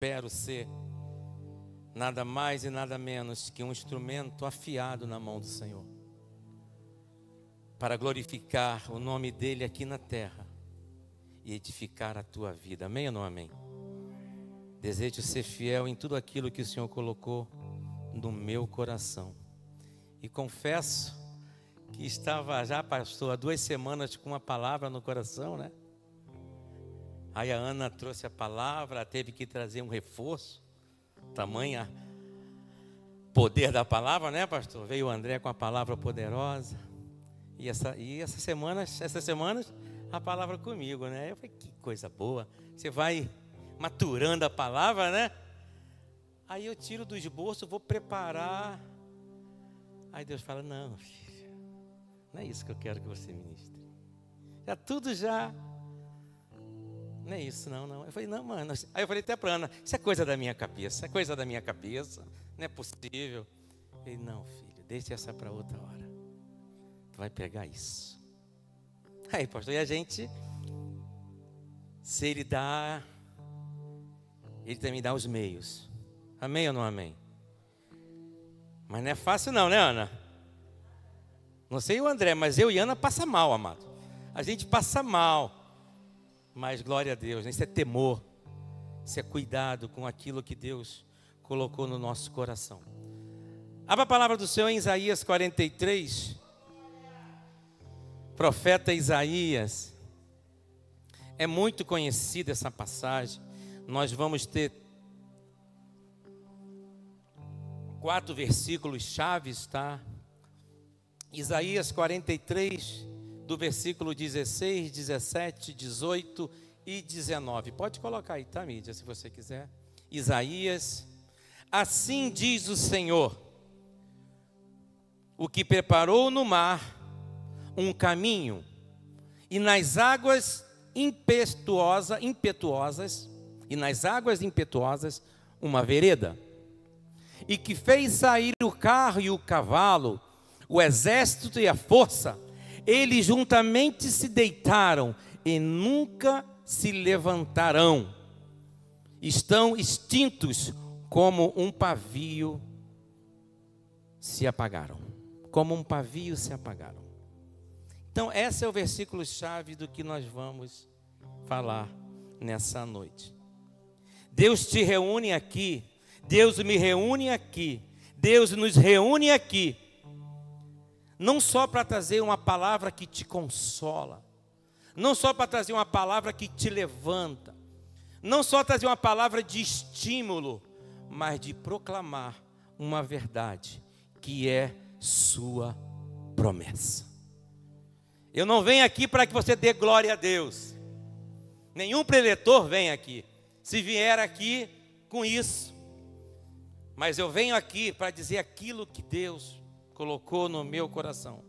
Espero ser nada mais e nada menos que um instrumento afiado na mão do Senhor, para glorificar o nome dEle aqui na terra e edificar a tua vida. Amém ou não amém? Desejo ser fiel em tudo aquilo que o Senhor colocou no meu coração. E confesso que estava já, pastor, há 2 semanas com uma palavra no coração, né? Aí a Ana trouxe a palavra, teve que trazer um reforço, tamanha poder da palavra, né, pastor? Veio o André com a palavra poderosa. E essas semanas, a palavra comigo, né? Eu falei, que coisa boa. Você vai maturando a palavra, né? Aí eu tiro do esboço, vou preparar. Aí Deus fala, não, filho, não é isso que eu quero que você ministre. Já tudo já... Não é isso, não. Eu falei, não, mano. Aí eu falei até para Ana, isso é coisa da minha cabeça, não é possível. Eu falei, não, filho, deixa essa para outra hora. Tu vai pegar isso. Aí, pastor, e a gente, se Ele dá, Ele também dá os meios. Amém ou não amém? Mas não é fácil não, né, Ana? Não sei o André, mas eu e Ana passa mal, amado. A gente passa mal. Mas glória a Deus, isso é temor, isso é cuidado com aquilo que Deus colocou no nosso coração. Abra a palavra do Senhor em Isaías 43. Profeta Isaías. É muito conhecida essa passagem. Nós vamos ter 4 versículos chaves, tá? Isaías 43, do versículo 16, 17, 18 e 19. Pode colocar aí, tá, mídia, se você quiser. Isaías. Assim diz o Senhor, o que preparou no mar um caminho, e nas águas impetuosas, uma vereda, e que fez sair o carro e o cavalo, o exército e a força. Eles juntamente se deitaram e nunca se levantarão. Estão extintos como um pavio se apagaram. Como um pavio se apagaram. Então, esse é o versículo-chave do que nós vamos falar nessa noite. Deus te reúne aqui. Deus me reúne aqui. Deus nos reúne aqui. Não só para trazer uma palavra que te consola, não só para trazer uma palavra que te levanta, não só trazer uma palavra de estímulo, mas de proclamar uma verdade, que é sua promessa. Eu não venho aqui para que você dê glória a Deus, nenhum preletor vem aqui, se vier aqui com isso, mas eu venho aqui para dizer aquilo que Deus colocou no meu coração.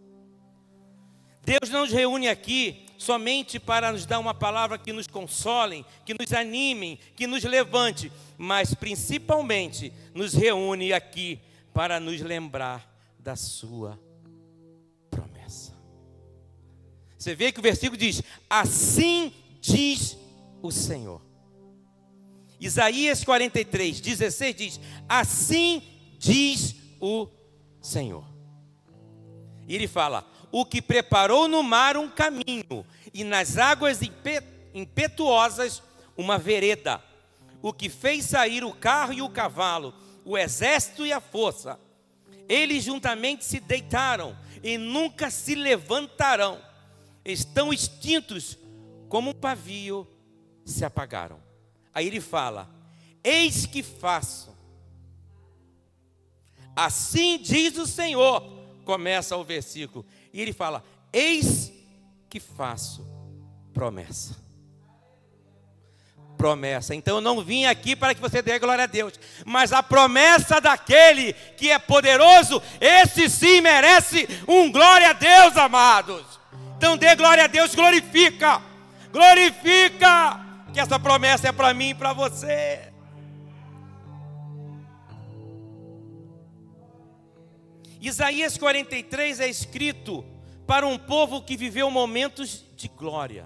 Deus não nos reúne aqui somente para nos dar uma palavra que nos console, que nos anime, que nos levante, mas principalmente nos reúne aqui para nos lembrar da sua promessa. Você vê que o versículo diz, assim diz o Senhor. Isaías 43, 16 diz, assim diz o Senhor. E ele fala, o que preparou no mar um caminho, e nas águas impetuosas uma vereda, o que fez sair o carro e o cavalo, o exército e a força. Eles juntamente se deitaram, e nunca se levantarão. Estão extintos, como um pavio se apagaram. Aí ele fala, eis que faço. Assim diz o Senhor. Começa o versículo. E ele fala, eis que faço promessa. Promessa. Então eu não vim aqui para que você dê glória a Deus, mas a promessa daquele que é poderoso, esse sim merece um glória a Deus, amados. Então dê glória a Deus, glorifica. Glorifica, que essa promessa é para mim e para você. Isaías 43 é escrito para um povo que viveu momentos de glória,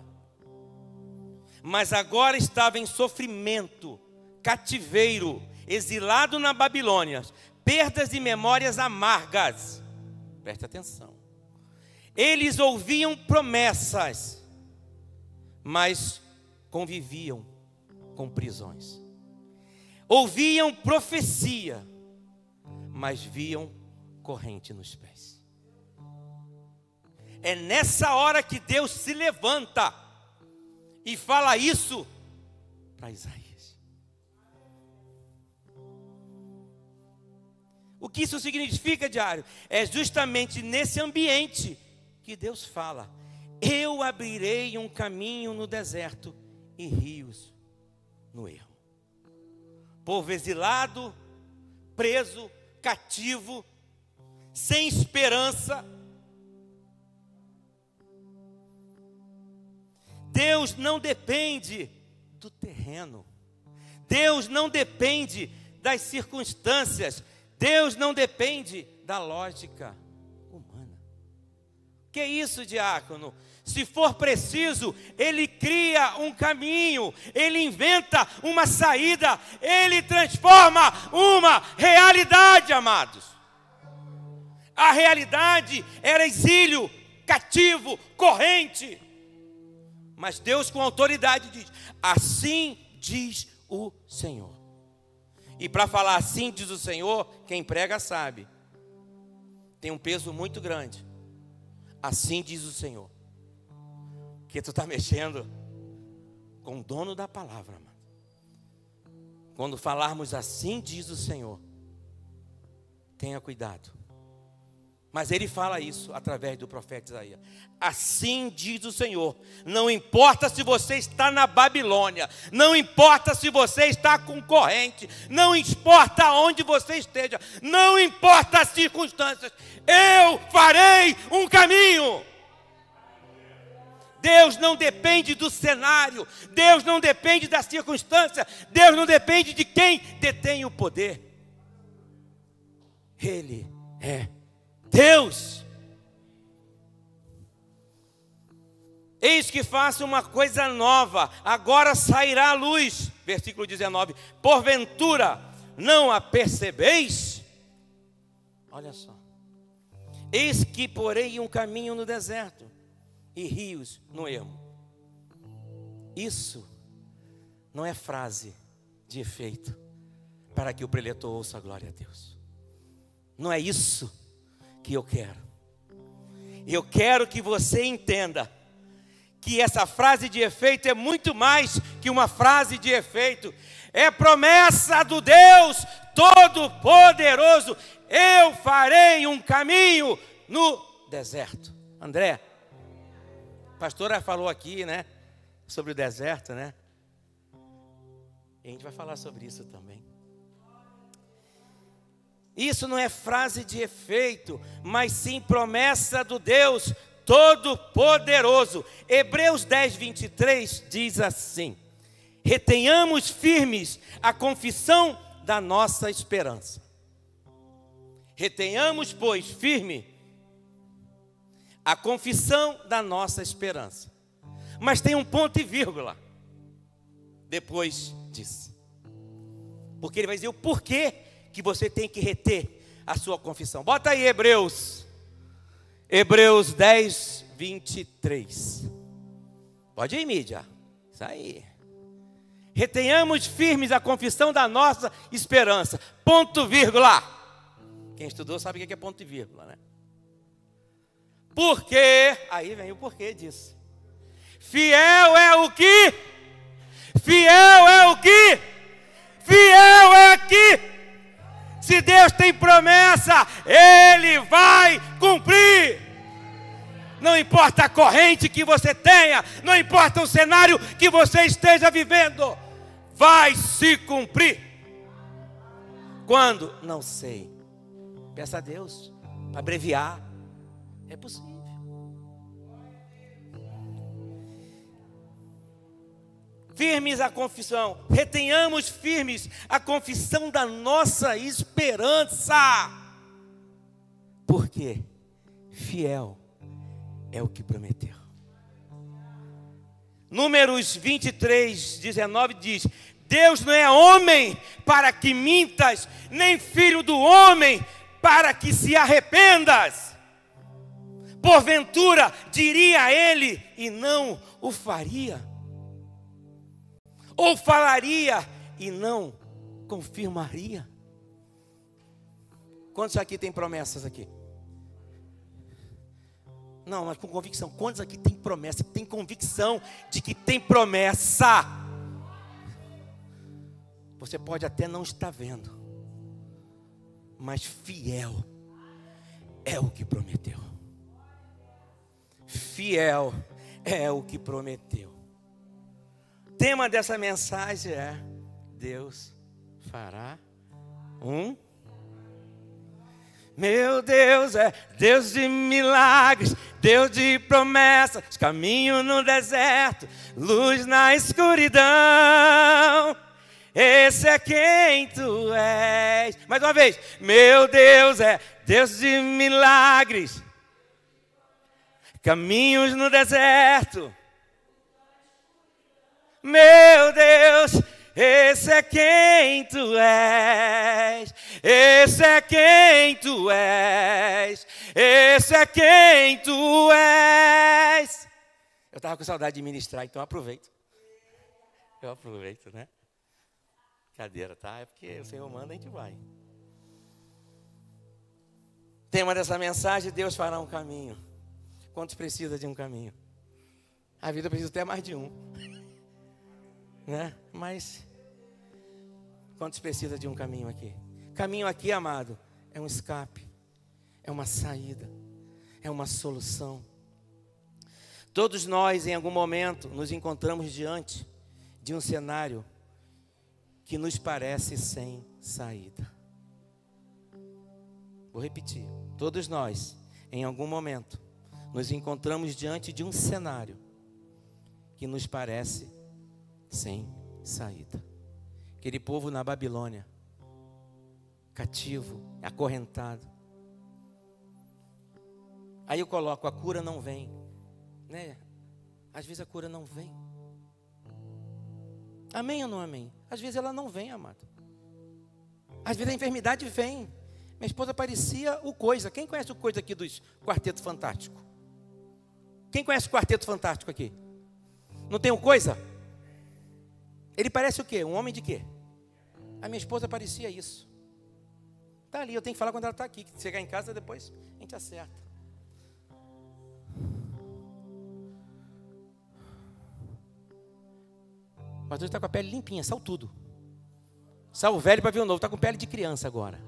mas agora estava em sofrimento, cativeiro, exilado na Babilônia, perdas e memórias amargas. Preste atenção. Eles ouviam promessas, mas conviviam com prisões. Ouviam profecia, mas viam corrente nos pés. É nessa hora que Deus se levanta e fala isso para Isaías. O que isso significa, diário? É justamente nesse ambiente que Deus fala: eu abrirei um caminho no deserto e rios no ermo. Povo exilado, preso, cativo, sem esperança. Deus não depende do terreno. Deus não depende das circunstâncias. Deus não depende da lógica humana. Que é isso, diácono? Se for preciso, Ele cria um caminho, Ele inventa uma saída, Ele transforma uma realidade, amados. A realidade era exílio, cativo, corrente. Mas Deus com autoridade diz: assim diz o Senhor. E para falar assim diz o Senhor, quem prega sabe, tem um peso muito grande. Assim diz o Senhor. Porque tu está mexendo com o dono da palavra, mano. Quando falarmos assim diz o Senhor, tenha cuidado. Mas ele fala isso através do profeta Isaías. Assim diz o Senhor: não importa se você está na Babilônia, não importa se você está com corrente, não importa onde você esteja, não importa as circunstâncias, eu farei um caminho. Deus não depende do cenário, Deus não depende da circunstância, Deus não depende de quem detém o poder. Ele é Deus. Eis que faço uma coisa nova, agora sairá a luz. Versículo 19. Porventura não a percebeis? Olha só. Eis que porei um caminho no deserto e rios no ermo. Isso não é frase de efeito para que o preletor ouça a glória a Deus. Não é isso que eu quero. Eu quero que você entenda que essa frase de efeito é muito mais que uma frase de efeito. É promessa do Deus Todo-Poderoso. Eu farei um caminho no deserto. André, a pastora falou aqui, né, sobre o deserto, né? E a gente vai falar sobre isso também. Isso não é frase de efeito, mas sim promessa do Deus Todo-Poderoso. Hebreus 10, 23 diz assim: retenhamos firmes a confissão da nossa esperança. Retenhamos, pois, firme a confissão da nossa esperança. Mas tem um ponto e vírgula depois disso. Porque ele vai dizer o porquê que você tem que reter a sua confissão. Bota aí Hebreus 10, 23. Pode ir, mídia. Isso aí. Retenhamos firmes a confissão da nossa esperança. Ponto, vírgula. Quem estudou sabe o que é ponto e vírgula, né? Porque, aí vem o porquê disso. Fiel é o que? Fiel é o que? Fiel é que? Se Deus tem promessa, Ele vai cumprir. Não importa a corrente que você tenha, não importa o cenário que você esteja vivendo, vai se cumprir. Quando? Não sei. Peça a Deus para abreviar. É possível. Firmes a confissão, retenhamos firmes a confissão da nossa esperança. Porque fiel é o que prometeu. Números 23, 19 diz: Deus não é homem para que mintas, nem filho do homem para que se arrependas. Porventura diria ele e não o faria, ou falaria e não confirmaria. Quantos aqui tem promessas aqui? Não, mas com convicção. Quantos aqui tem promessa? Tem convicção de que tem promessa? Você pode até não estar vendo, mas fiel é o que prometeu. Fiel é o que prometeu. O tema dessa mensagem é: Deus fará um. Meu Deus é Deus de milagres, Deus de promessas, caminho no deserto, luz na escuridão. Esse é quem tu és. Mais uma vez. Meu Deus é Deus de milagres, caminhos no deserto. Meu Deus, esse é quem tu és. Esse é quem tu és. Esse é quem tu és. Eu estava com saudade de ministrar, então aproveito. Eu aproveito, né? Cadeira, tá? É porque o Senhor manda, a gente vai. Tema dessa mensagem: Deus fará um caminho. Quantos precisa de um caminho? A vida precisa ter mais de um, né? Mas quantos precisa de um caminho aqui? Caminho aqui, amado, é um escape, é uma saída, é uma solução. Todos nós, em algum momento, nos encontramos diante de um cenário que nos parece sem saída. Vou repetir. Todos nós, em algum momento, nos encontramos diante de um cenário que nos parece sem saída. Aquele povo na Babilônia, cativo, acorrentado. Aí eu coloco: a cura não vem, né? Às vezes a cura não vem. Amém ou não amém? Às vezes ela não vem, amado. Às vezes a enfermidade vem. Minha esposa parecia o Coisa. Quem conhece o Coisa aqui dos Quarteto Fantástico? Quem conhece o Quarteto Fantástico aqui? Não tem o Coisa? Ele parece o quê? Um homem de quê? A minha esposa parecia isso. Está ali, eu tenho que falar quando ela está aqui. Chegar em casa, depois a gente acerta. O pastor está com a pele limpinha, saiu tudo. Saiu o velho para ver o novo, está com pele de criança agora.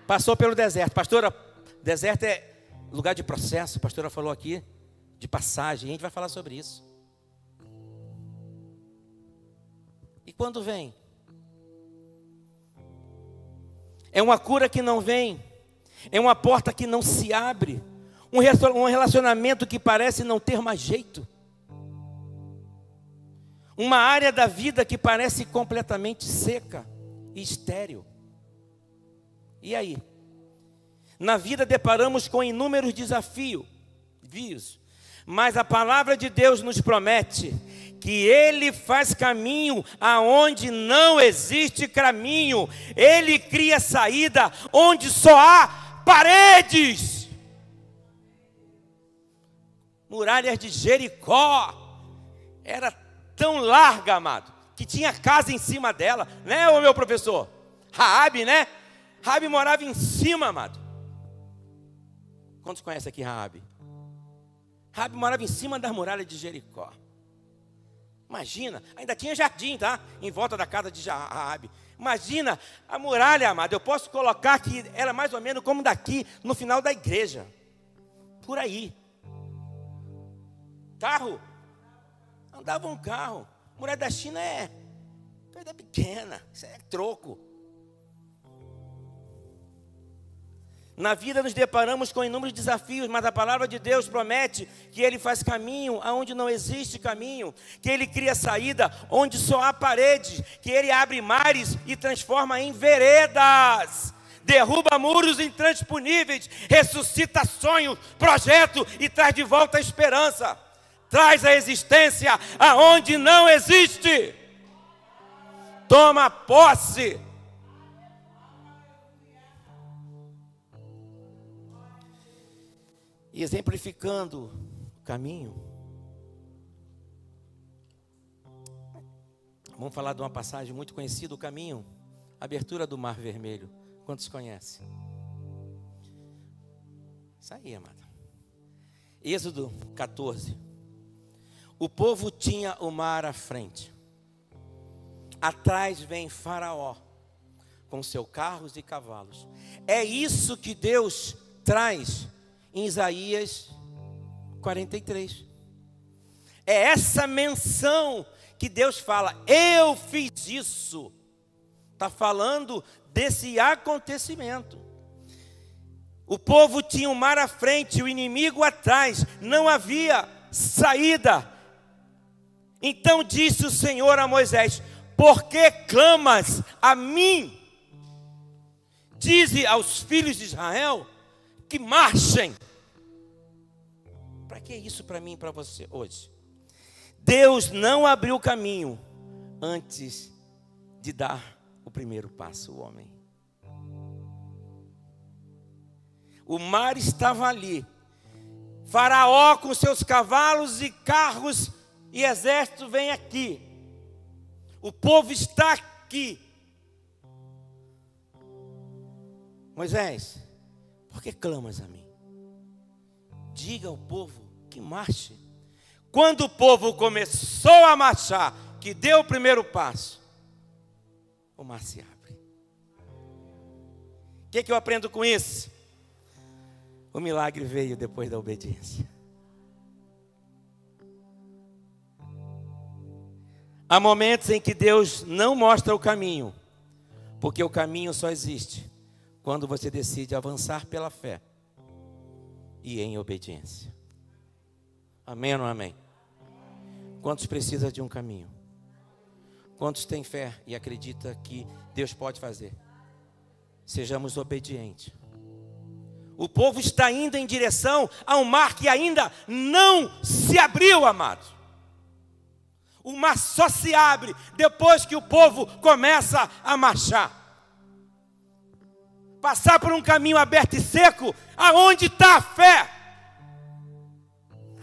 Passou pelo deserto. Pastora, deserto é lugar de processo. A pastora falou aqui de passagem. A gente vai falar sobre isso. E quando vem? É uma cura que não vem. É uma porta que não se abre. Um relacionamento que parece não ter mais jeito. Uma área da vida que parece completamente seca e estéril. E aí? Na vida deparamos com inúmeros desafios, mas a palavra de Deus nos promete que Ele faz caminho aonde não existe caminho. Ele cria saída onde só há paredes. Muralhas de Jericó era tão larga, amado, que tinha casa em cima dela, né, ô meu professor? Raabe, né? Raabe morava em cima, amado. Quantos conhecem aqui Raabe? Raabe morava em cima das muralhas de Jericó. Imagina, ainda tinha jardim, tá? Em volta da casa de Raabe. Imagina a muralha, amado. Eu posso colocar que era mais ou menos como daqui, no final da igreja. Por aí. Carro? Andava um carro. Muralha da China é coisa pequena, isso é troco. Na vida nos deparamos com inúmeros desafios, mas a palavra de Deus promete que Ele faz caminho aonde não existe caminho, que Ele cria saída onde só há paredes, que Ele abre mares e transforma em veredas, derruba muros intransponíveis, ressuscita sonhos, projeto e traz de volta a esperança, traz a existência aonde não existe. toma posse. E exemplificando o caminho, vamos falar de uma passagem muito conhecida, o caminho, a abertura do Mar Vermelho. Quantos conhecem? Isso aí, amado. Êxodo 14. O povo tinha o mar à frente. Atrás vem Faraó, com seus carros e cavalos. É isso que Deus traz em Isaías 43. É essa menção que Deus fala, eu fiz isso. Está falando desse acontecimento. O povo tinha o mar à frente, o inimigo atrás, não havia saída. Então disse o Senhor a Moisés: por que clamas a mim? Dize aos filhos de Israel que marchem. Para que isso para mim e para você hoje? Deus não abriu caminho antes de dar o primeiro passo, o homem. O mar estava ali. Faraó com seus cavalos e carros e exército vem aqui. O povo está aqui. Moisés, por que clamas a mim? Diga ao povo que marche. Quando o povo começou a marchar, que deu o primeiro passo, o mar se abre. O que eu aprendo com isso? O milagre veio depois da obediência. Há momentos em que Deus não mostra o caminho, porque o caminho só existe quando você decide avançar pela fé e em obediência. Amém ou não amém? Quantos precisam de um caminho? Quantos têm fé e acreditam que Deus pode fazer? Sejamos obedientes. O povo está indo em direção a um mar que ainda não se abriu, amados. O mar só se abre depois que o povo começa a marchar. Passar por um caminho aberto e seco, aonde está a fé?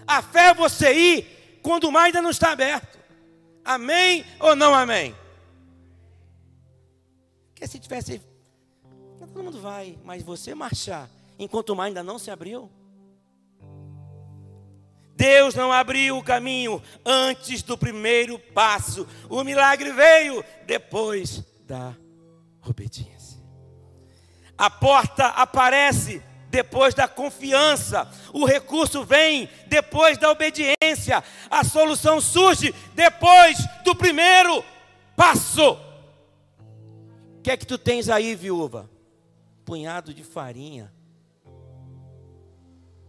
A fé é você ir quando o mar ainda não está aberto. Amém ou não amém? Porque se tivesse, todo mundo vai, mas você marchar enquanto o mar ainda não se abriu. Deus não abriu o caminho antes do primeiro passo. O milagre veio depois da obediência. A porta aparece depois da confiança. O recurso vem depois da obediência. A solução surge depois do primeiro passo. O que é que tu tens aí, viúva? Punhado de farinha.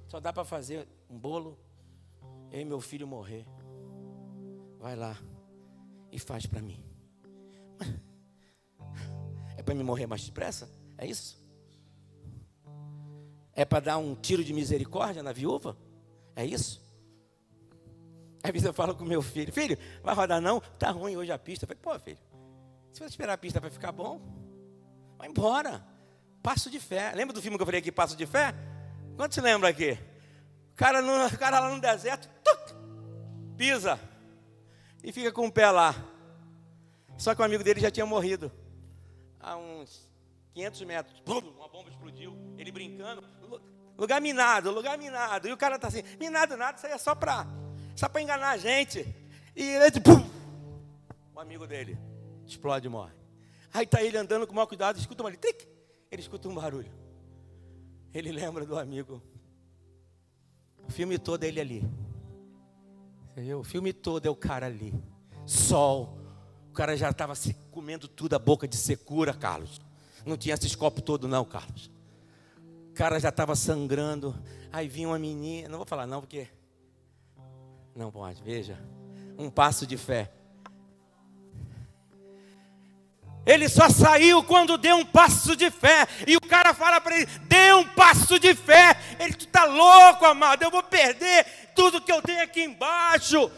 Só dá para fazer um bolo. Eu e meu filho morrer. Vai lá e faz para mim. É para me morrer mais depressa? É isso? É para dar um tiro de misericórdia na viúva? É isso? Às vezes eu falo com meu filho: filho, vai rodar não? Tá ruim hoje a pista. Eu falei: pô, filho, se você esperar a pista para ficar bom, vai embora. Passo de fé. Lembra do filme que eu falei aqui, Passo de Fé? Quantos se lembra aqui? O cara lá no deserto, pisa e fica com o pé lá. Só que o amigo dele já tinha morrido a uns 500 metros. Uma bomba explodiu, ele brincando. Lugar minado. E o cara está assim, minado nada, isso aí é só para enganar a gente. E ele, o amigo dele explode e morre. Aí está ele andando com o maior cuidado, escuta uma tric. Ele escuta um barulho. Ele lembra do amigo. O filme todo é ele ali. O filme todo é o cara ali. Sol. O cara já estava se comendo tudo, a boca de secura, Carlos. Não tinha esses copos todos não, Carlos. O cara já estava sangrando. Aí vinha uma menina. Não vou falar não, porque... Não pode, veja. Um passo de fé. Ele só saiu quando deu um passo de fé. E o cara fala para ele: dê um passo de fé. Ele: tu está louco, amado, eu vou perder tudo que eu tenho aqui embaixo.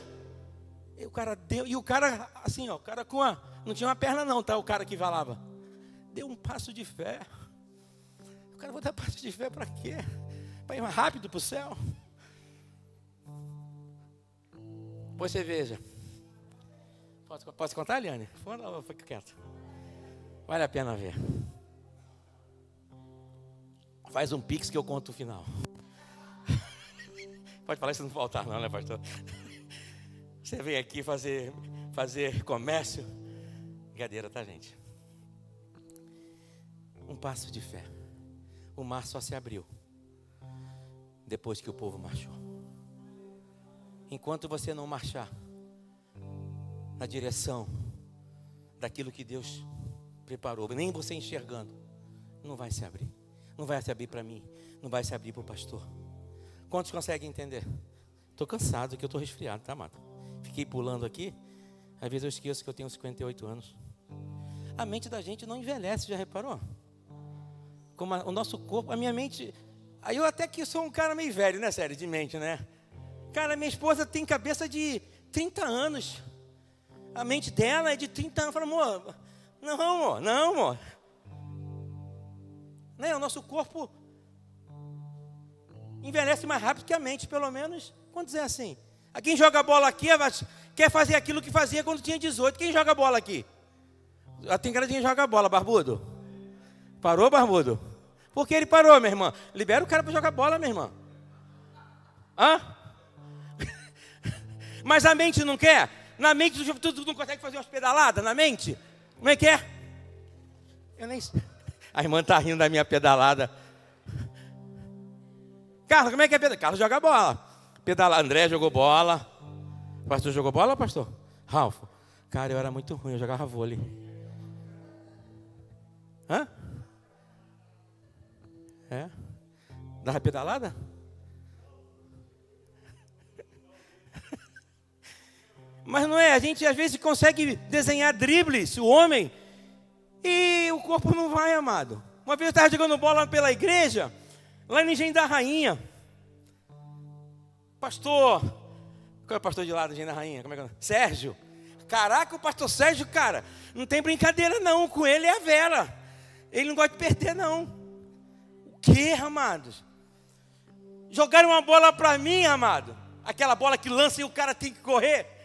E o cara deu, e o cara assim, ó, o cara com a Não tinha uma perna não, tá? O cara que falava. Deu um passo de fé. O cara, vou dar passo de fé para quê? Para ir mais rápido para o céu? Você veja. Posso contar, Eliane? Fica quieto. Vale a pena ver. Faz um pix que eu conto o final. Pode falar isso não faltar não, né, pastor? Você vem aqui fazer comércio. Brincadeira, tá, gente? Um passo de fé. O mar só se abriu depois que o povo marchou. Enquanto você não marchar na direção daquilo que Deus preparou, nem você enxergando, não vai se abrir. Não vai se abrir para mim, não vai se abrir para o pastor. Quantos conseguem entender? Estou cansado, que eu estou resfriado, tá, amado? Fiquei pulando aqui. Às vezes eu esqueço que eu tenho 58 anos. A mente da gente não envelhece, já reparou? Como o nosso corpo, a minha mente... Aí eu até que sou um cara meio velho, né, sério, de mente, né? Cara, minha esposa tem cabeça de 30 anos. A mente dela é de 30 anos. Fala, amor, não, amor. Né? O nosso corpo envelhece mais rápido que a mente, pelo menos. Quantos é assim? A quem joga bola aqui quer fazer aquilo que fazia quando tinha 18. Quem joga bola aqui? Tem cara de quem joga bola, barbudo. Parou, barbudo? Por que ele parou, minha irmã? Libera o cara para jogar bola, minha irmã. Hã? Mas a mente não quer? Na mente tu não consegue fazer umas pedaladas na mente? Como é que é? Eu nem sei. A irmã está rindo da minha pedalada. Carlos, como é que é pedalada? Carlos joga bola. Pedalada. André jogou bola. Pastor jogou bola, pastor? Ralf. Cara, eu era muito ruim, eu jogava vôlei. Hã? É? Dava pedalada? Mas não é, a gente às vezes consegue desenhar dribles, o homem, e o corpo não vai, amado. Uma vez eu estava jogando bola pela igreja, lá em Engenho da Rainha. Pastor, qual é o pastor de lá do Engenho da Rainha? Como é que é? Sérgio. Caraca, o pastor Sérgio, cara, não tem brincadeira não, com ele é a Vera. Ele não gosta de perder não. O que, amados? Jogaram uma bola para mim, amado. Aquela bola que lança e o cara tem que correr.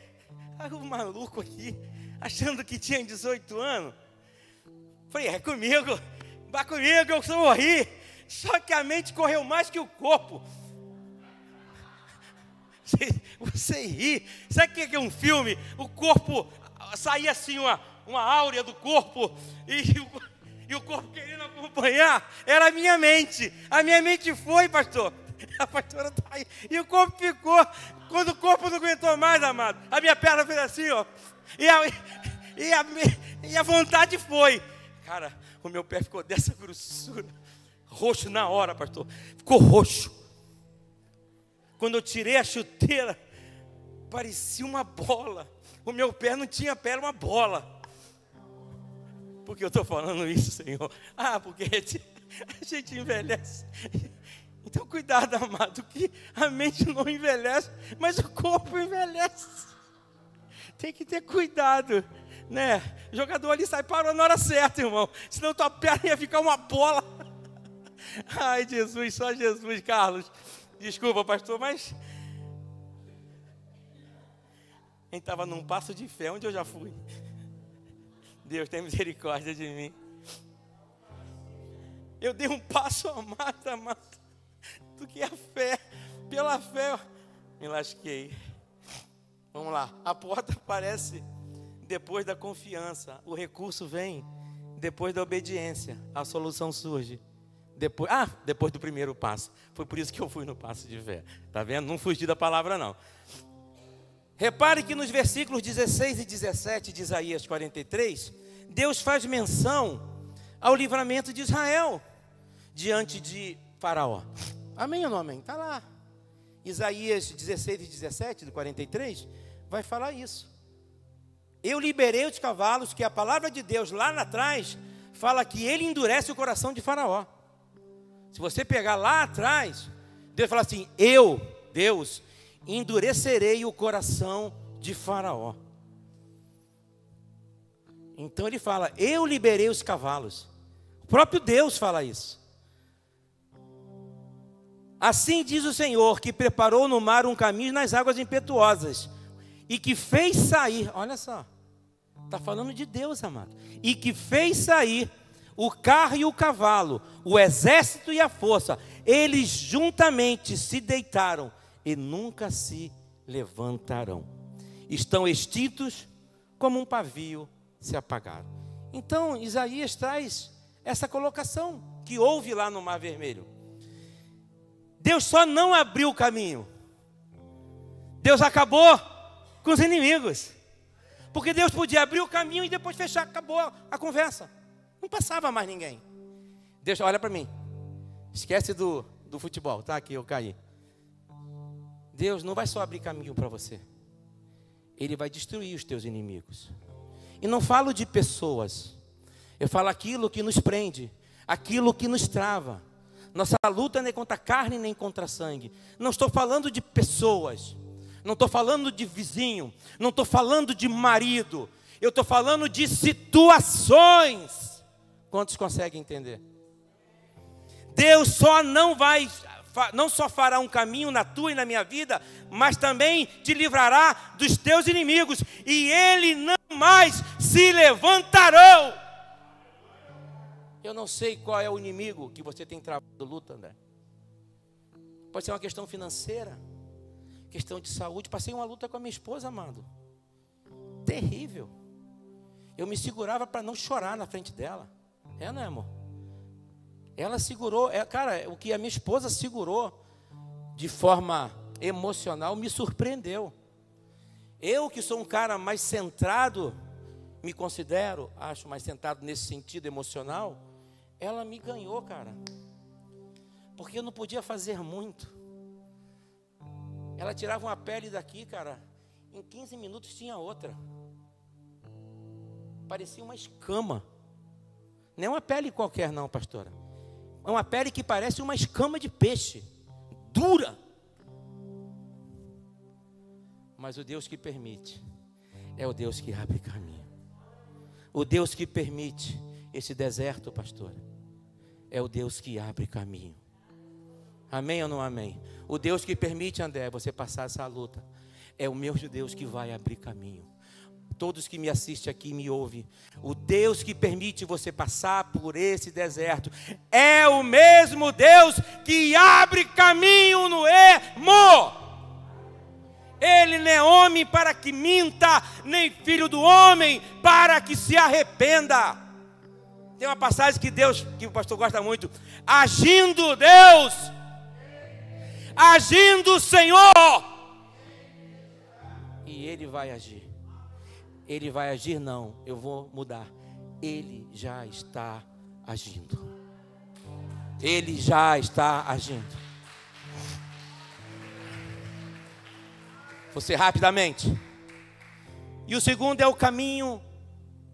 Aí o maluco aqui, achando que tinha 18 anos. Falei, é comigo, vai comigo, eu só morri. Só que a mente correu mais que o corpo. Você ri. Sabe o que é um filme? O corpo, saía assim uma áurea do corpo e o corpo querendo acompanhar. Era a minha mente. A minha mente foi, pastor. A pastora está aí. E o corpo ficou. Quando o corpo não aguentou mais, amado, a minha perna fez assim, ó. E a vontade foi. Cara, o meu pé ficou dessa grossura. Roxo na hora, pastor. Ficou roxo. Quando eu tirei a chuteira, parecia uma bola. O meu pé não tinha pé, era uma bola. Por que eu estou falando isso, Senhor? Porque a gente envelhece. Então cuidado, amado, que a mente não envelhece, mas o corpo envelhece. Tem que ter cuidado, né? O jogador ali parou na hora certa, irmão. Senão tua perna ia ficar uma bola. Ai, Jesus, só Jesus, Carlos. Desculpa, pastor, mas... a gente estava num passo de fé, onde eu já fui. Deus tem misericórdia de mim. Eu dei um passo a mais, amado, do que a fé. Pela fé, me lasquei. Vamos lá. A porta aparece depois da confiança. O recurso vem depois da obediência. A solução surge depois do primeiro passo. Foi por isso que eu fui no passo de fé. Tá vendo? Não fugi da palavra, não. Repare que nos versículos 16 e 17 de Isaías 43, Deus faz menção ao livramento de Israel diante de Faraó. Amém ou não amém? Está lá. Isaías 16 e 17 do 43 vai falar isso. Eu liberei os cavalos, que a palavra de Deus lá atrás fala que ele endurece o coração de Faraó. Se você pegar lá atrás, Deus fala assim, Deus, endurecerei o coração de Faraó. Então ele fala, eu liberei os cavalos. O próprio Deus fala isso. Assim diz o Senhor, que preparou no mar um caminho nas águas impetuosas, e que fez sair, olha só, está falando de Deus, amado, e que fez sair o carro e o cavalo, o exército e a força, eles juntamente se deitaram e nunca se levantarão. Estão extintos como um pavio se apagaram. Então Isaías traz essa colocação que houve lá no Mar Vermelho. Deus só não abriu o caminho. Deus acabou com os inimigos. Porque Deus podia abrir o caminho e depois fechar, acabou a conversa. Não passava mais ninguém. Deus, olha para mim. Esquece do futebol, tá? Que eu caí. Deus não vai só abrir caminho para você. Ele vai destruir os teus inimigos. E não falo de pessoas. Eu falo aquilo que nos prende, aquilo que nos trava. Nossa luta nem contra carne, nem contra sangue. Não estou falando de pessoas. Não estou falando de vizinho. Não estou falando de marido. Eu estou falando de situações. Quantos conseguem entender? Deus só não só fará um caminho na tua e na minha vida, mas também te livrará dos teus inimigos. E eles não mais se levantarão. Eu não sei qual é o inimigo que você tem travado luta, André. Pode ser uma questão financeira, questão de saúde. Passei uma luta com a minha esposa, amado. Terrível. Eu me segurava para não chorar na frente dela. Não é, amor? Ela segurou, cara, o que a minha esposa segurou de forma emocional me surpreendeu. Eu que sou um cara mais centrado, me considero, acho mais centrado nesse sentido emocional, ela me ganhou, cara. Porque eu não podia fazer muito. Ela tirava uma pele daqui, cara, em 15 minutos tinha outra. Parecia uma escama. Não é uma pele qualquer não, pastora. É uma pele que parece uma escama de peixe. Dura. Mas o Deus que permite é o Deus que abre caminho. O Deus que permite esse deserto, pastora, é o Deus que abre caminho. Amém ou não amém? O Deus que permite, André, você passar essa luta, é o meu Deus que vai abrir caminho. Todos que me assistem aqui me ouvem. O Deus que permite você passar por esse deserto é o mesmo Deus que abre caminho no ermo. Ele não é homem para que minta, nem filho do homem para que se arrependa. Tem uma passagem que o pastor gosta muito. Agindo Deus, agindo o Senhor, e Ele vai agir. Ele vai agir não, eu vou mudar. Ele já está agindo. Ele já está agindo. Você rapidamente. E o segundo é o caminho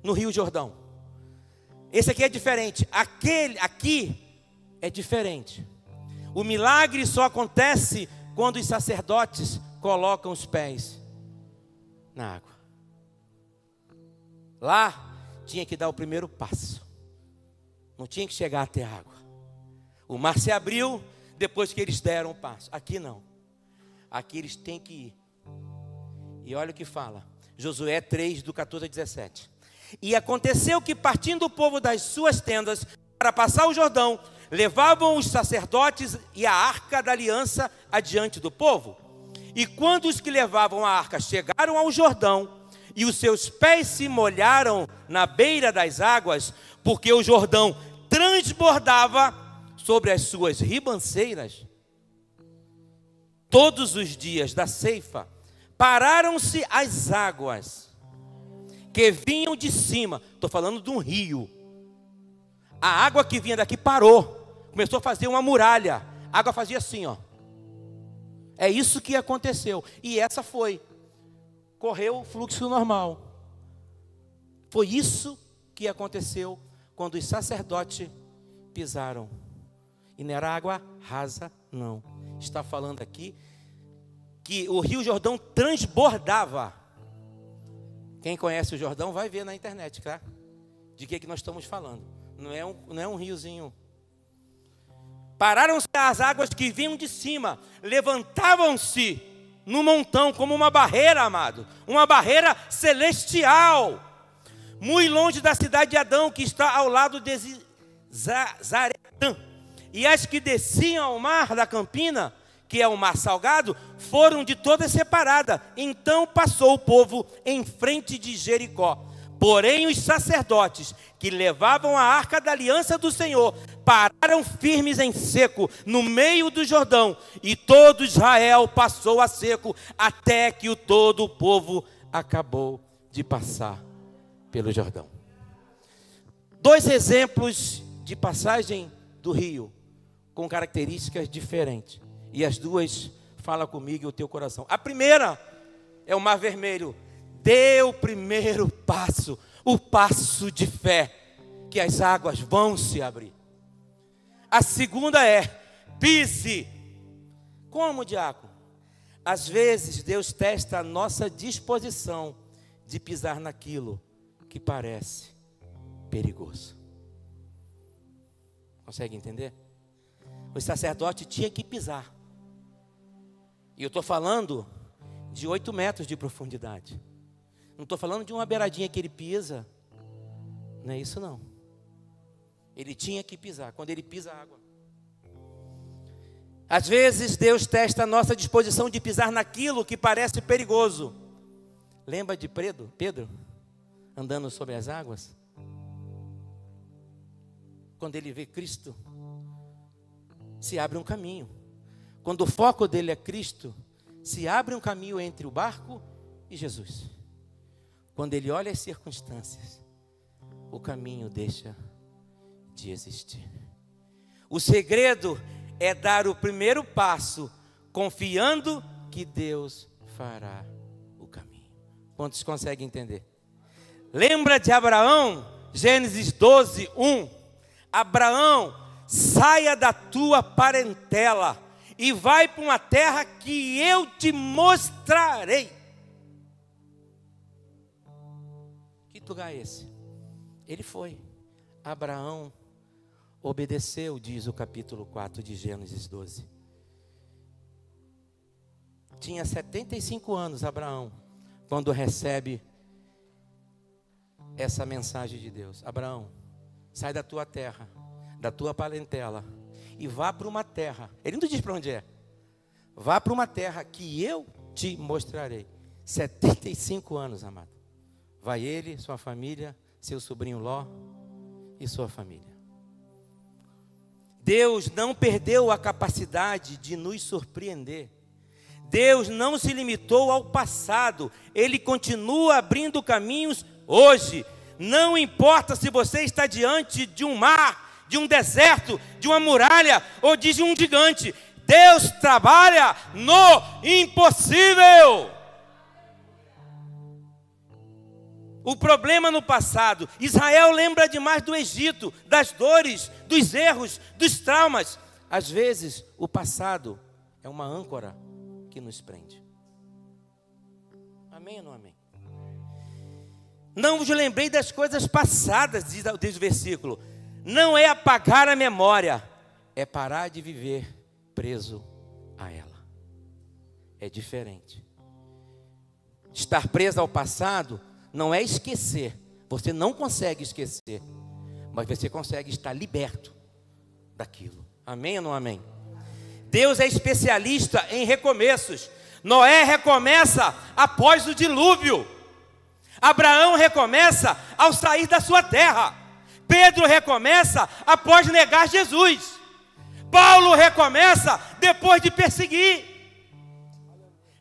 no Rio Jordão. Esse aqui é diferente. Aqui é diferente. O milagre só acontece quando os sacerdotes colocam os pés na água. Lá tinha que dar o primeiro passo. Não tinha que chegar até a água. O mar se abriu depois que eles deram o passo. Aqui não. Aqui eles têm que ir. E olha o que fala. Josué 3, do 14 a 17. E aconteceu que, partindo o povo das suas tendas para passar o Jordão, levavam os sacerdotes e a arca da aliança adiante do povo. E quando os que levavam a arca chegaram ao Jordão, e os seus pés se molharam na beira das águas, porque o Jordão transbordava sobre as suas ribanceiras. Todos os dias da ceifa, pararam-se as águas que vinham de cima. Estou falando de um rio. A água que vinha daqui parou. Começou a fazer uma muralha. A água fazia assim, ó. É isso que aconteceu. E essa foi. Correu o fluxo normal. Foi isso que aconteceu quando os sacerdotes pisaram. E não era água rasa, não. Está falando aqui que o Rio Jordão transbordava. Quem conhece o Jordão vai ver na internet, tá? De que nós estamos falando? Não é um riozinho. Pararam-se as águas que vinham de cima, levantavam-se no montão como uma barreira, amado, uma barreira celestial, muito longe da cidade de Adão, que está ao lado de Zaretã. E as que desciam ao mar da Campina, que é o mar salgado, foram de todas separadas. Então passou o povo em frente de Jericó. Porém os sacerdotes que levavam a arca da aliança do Senhor pararam firmes em seco no meio do Jordão, e todo Israel passou a seco até que todo o povo acabou de passar pelo Jordão. Dois exemplos de passagem do rio com características diferentes, e as duas falam comigo e o teu coração. A primeira é o Mar Vermelho. Dê o primeiro passo, o passo de fé, que as águas vão se abrir. A segunda é, pise. Como, diácono? Às vezes Deus testa a nossa disposição de pisar naquilo que parece perigoso. Consegue entender? O sacerdote tinha que pisar. E eu estou falando de 8 metros de profundidade. Não estou falando de uma beiradinha que ele pisa. Não é isso não. Ele tinha que pisar. Quando ele pisa, a água. Às vezes Deus testa a nossa disposição de pisar naquilo que parece perigoso. Lembra de Pedro andando sobre as águas? Quando ele vê Cristo, se abre um caminho. Quando o foco dele é Cristo, se abre um caminho entre o barco e Jesus. Quando ele olha as circunstâncias, o caminho deixa de existir. O segredo é dar o primeiro passo, confiando que Deus fará o caminho. Quantos conseguem entender? Lembra de Abraão? Gênesis 12, 1. Abraão, saia da tua parentela e vai para uma terra que eu te mostrarei. Que lugar é esse? Ele foi. Abraão obedeceu, diz o capítulo 4 de Gênesis 12. Tinha 75 anos Abraão, quando recebe essa mensagem de Deus. Abraão, sai da tua terra, da tua parentela, e vá para uma terra. Ele não diz para onde é. Vá para uma terra que eu te mostrarei. 75 anos, amado. Vai ele, sua família, seu sobrinho Ló e sua família. Deus não perdeu a capacidade de nos surpreender. Deus não se limitou ao passado. Ele continua abrindo caminhos hoje. Não importa se você está diante de um mar, de um deserto, de uma muralha ou de um gigante. Deus trabalha no impossível. O problema no passado, Israel lembra demais do Egito, das dores, dos erros, dos traumas. Às vezes, o passado é uma âncora que nos prende. Amém ou não amém? Não vos lembrei das coisas passadas, diz o versículo. Não é apagar a memória, é parar de viver preso a ela. É diferente. Estar preso ao passado não é esquecer. Você não consegue esquecer, mas você consegue estar liberto daquilo. Amém ou não amém? Deus é especialista em recomeços. Noé recomeça após o dilúvio. Abraão recomeça ao sair da sua terra. Pedro recomeça após negar Jesus. Paulo recomeça depois de perseguir.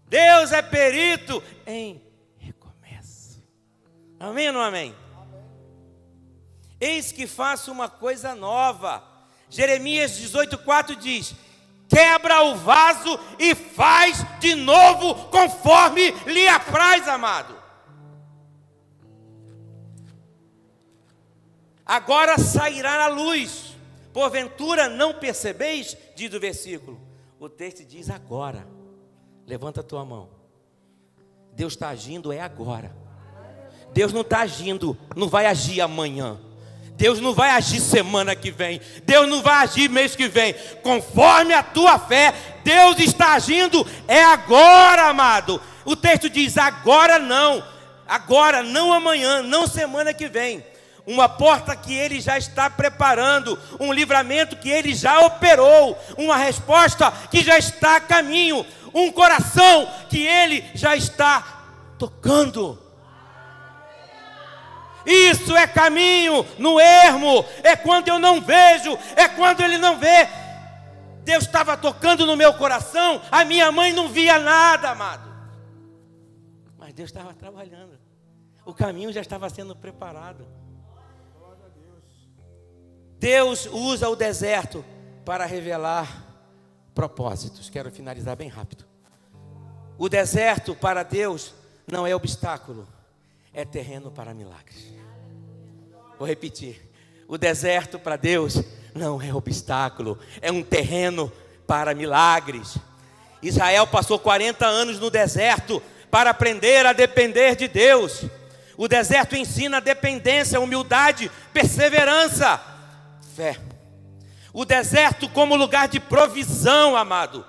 Deus é perito em recomeço. Amém ou não amém? Eis que faço uma coisa nova. Jeremias 18,4 diz: quebra o vaso e faz de novo conforme lhe apraz, amado. Agora sairá a luz. Porventura não percebeis? Diz o versículo. O texto diz agora. Levanta a tua mão. Deus está agindo, é agora. Deus não está agindo, não vai agir amanhã. Deus não vai agir semana que vem. Deus não vai agir mês que vem. Conforme a tua fé, Deus está agindo, é agora, amado. O texto diz, agora não amanhã, não semana que vem. Uma porta que Ele já está preparando, um livramento que Ele já operou, uma resposta que já está a caminho, um coração que Ele já está tocando. Isso é caminho no ermo, é quando eu não vejo, é quando Ele não vê. Deus estava tocando no meu coração, a minha mãe não via nada, amado, mas Deus estava trabalhando, o caminho já estava sendo preparado. Deus usa o deserto para revelar propósitos. Quero finalizar bem rápido. O deserto para Deus não é obstáculo, é terreno para milagres. Vou repetir. O deserto para Deus não é obstáculo, é um terreno para milagres. Israel passou 40 anos no deserto para aprender a depender de Deus. O deserto ensina dependência, humildade, perseverança, fé. O deserto como lugar de provisão, amado.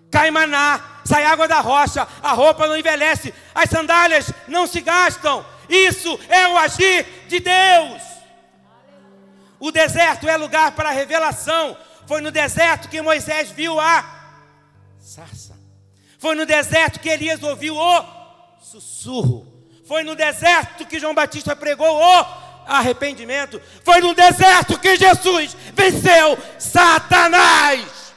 Cai maná, sai água da rocha, a roupa não envelhece, as sandálias não se gastam. Isso é o agir de Deus. O deserto é lugar para revelação. Foi no deserto que Moisés viu a sarça. Foi no deserto que Elias ouviu o sussurro. Foi no deserto que João Batista pregou o arrependimento. Foi no deserto que Jesus venceu Satanás.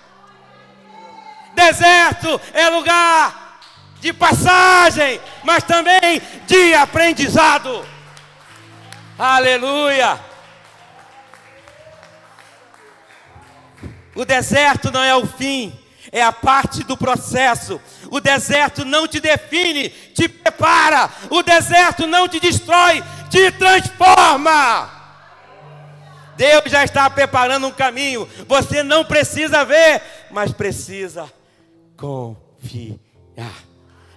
Deserto é lugar de passagem, mas também de aprendizado. Aleluia. O deserto não é o fim, é a parte do processo. O deserto não te define, te prepara. O deserto não te destrói, te transforma. Deus já está preparando um caminho. Você não precisa ver, mas precisa confiar.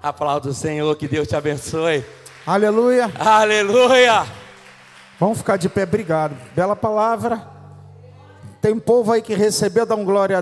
Aplauda o Senhor, que Deus te abençoe. Aleluia. Aleluia. Vamos ficar de pé, obrigado. Bela palavra. Tem um povo aí que recebeu, dá um glória a Deus.